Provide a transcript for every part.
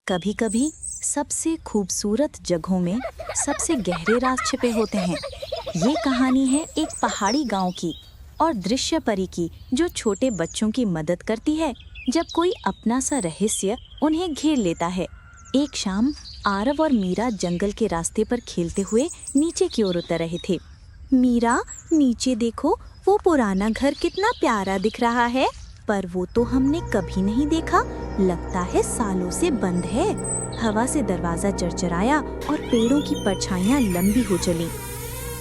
कभी कभी सबसे खूबसूरत जगहों में सबसे गहरे राज छिपे होते हैं। ये कहानी है एक पहाड़ी गांव की और दृश्य परी की, जो छोटे बच्चों की मदद करती है जब कोई अपना सा रहस्य उन्हें घेर लेता है। एक शाम आरव और मीरा जंगल के रास्ते पर खेलते हुए नीचे की ओर उतर रहे थे। मीरा, नीचे देखो, वो पुराना घर कितना प्यारा दिख रहा है, पर वो तो हमने कभी नहीं देखा। लगता है सालों से बंद है। हवा से दरवाजा चरचराया और पेड़ों की परछाइयां लंबी हो चली।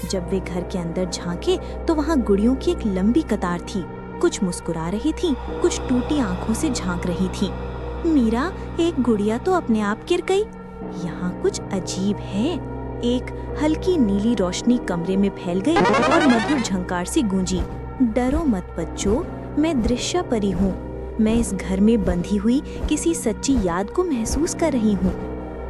जब वे घर के अंदर झांके तो वहां गुड़ियों की एक लंबी कतार थी। कुछ मुस्कुरा रही थी, कुछ टूटी आंखों से झांक रही थी। मीरा, एक गुड़िया तो अपने आप गिर गई। यहाँ कुछ अजीब है। एक हल्की नीली रोशनी कमरे में फैल गई और मधुर झंकार से गूंजी। डरो मत बच्चों, मैं दृश्य परी हूँ। मैं इस घर में बंधी हुई किसी सच्ची याद को महसूस कर रही हूँ।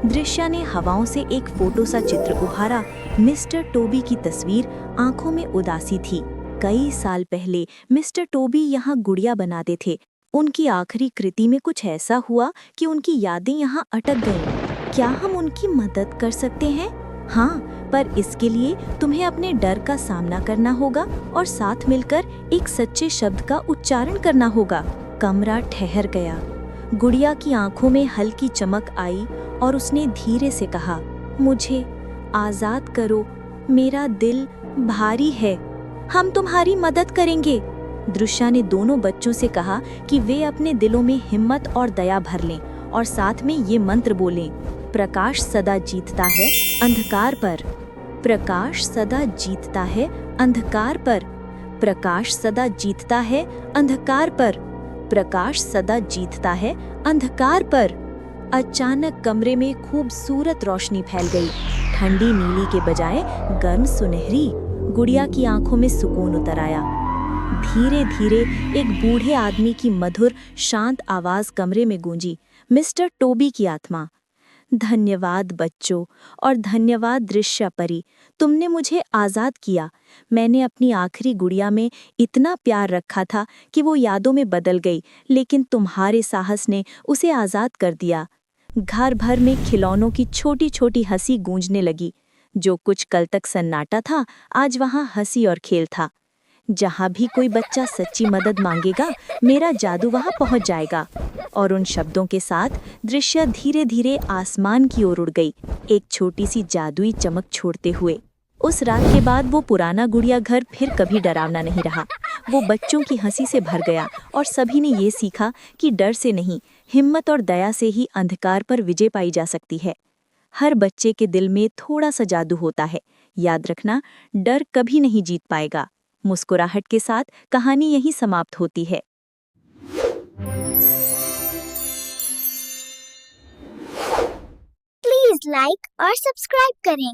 दृश्य ने हवाओं से एक फोटो सा चित्र उभारा। मिस्टर टोबी की तस्वीर, आंखों में उदासी थी। कई साल पहले मिस्टर टोबी यहाँ गुड़िया बनाते थे। उनकी आखिरी कृति में कुछ ऐसा हुआ कि उनकी यादें यहाँ अटक गईं। क्या हम उनकी मदद कर सकते हैं? हाँ, पर इसके लिए तुम्हें अपने डर का सामना करना होगा और साथ मिलकर एक सच्चे शब्द का उच्चारण करना होगा। कमरा ठहर गया। गुड़िया की आंखों में हल्की चमक आई और उसने धीरे से कहा, मुझे आजाद करो, मेरा दिल भारी है। हम तुम्हारी मदद करेंगे। दृश्य ने दोनों बच्चों से कहा कि वे अपने दिलों में हिम्मत और दया भर लें और साथ में ये मंत्र बोलें, प्रकाश सदा जीतता है अंधकार पर। प्रकाश सदा जीतता है अंधकार पर। प्रकाश सदा जीतता है अंधकार पर। प्रकाश सदा जीतता है अंधकार पर। अचानक कमरे में खूबसूरत रोशनी फैल गई, ठंडी नीली के बजाय गर्म सुनहरी। गुड़िया की आंखों में सुकून उतर आया। धीरे धीरे एक बूढ़े आदमी की मधुर शांत आवाज कमरे में गूंजी, मिस्टर टोबी की आत्मा। धन्यवाद बच्चों, और धन्यवाद दृश्य परी, तुमने मुझे आज़ाद किया। मैंने अपनी आखिरी गुड़िया में इतना प्यार रखा था कि वो यादों में बदल गई, लेकिन तुम्हारे साहस ने उसे आज़ाद कर दिया। घर भर में खिलौनों की छोटी छोटी हंसी गूंजने लगी। जो कुछ कल तक सन्नाटा था, आज वहाँ हंसी और खेल था। जहाँ भी कोई बच्चा सच्ची मदद मांगेगा, मेरा जादू वहाँ पहुँच जाएगा। और उन शब्दों के साथ दृश्य धीरे धीरे आसमान की ओर उड़ गई, एक छोटी सी जादुई चमक छोड़ते हुए। उस रात के बाद वो पुराना गुड़िया घर फिर कभी डरावना नहीं रहा। वो बच्चों की हंसी से भर गया और सभी ने ये सीखा कि डर से नहीं, हिम्मत और दया से ही अंधकार पर विजय पाई जा सकती है। हर बच्चे के दिल में थोड़ा सा जादू होता है। याद रखना, डर कभी नहीं जीत पाएगा। मुस्कुराहट के साथ कहानी यहीं समाप्त होती है। प्लीज लाइक और सब्सक्राइब करें।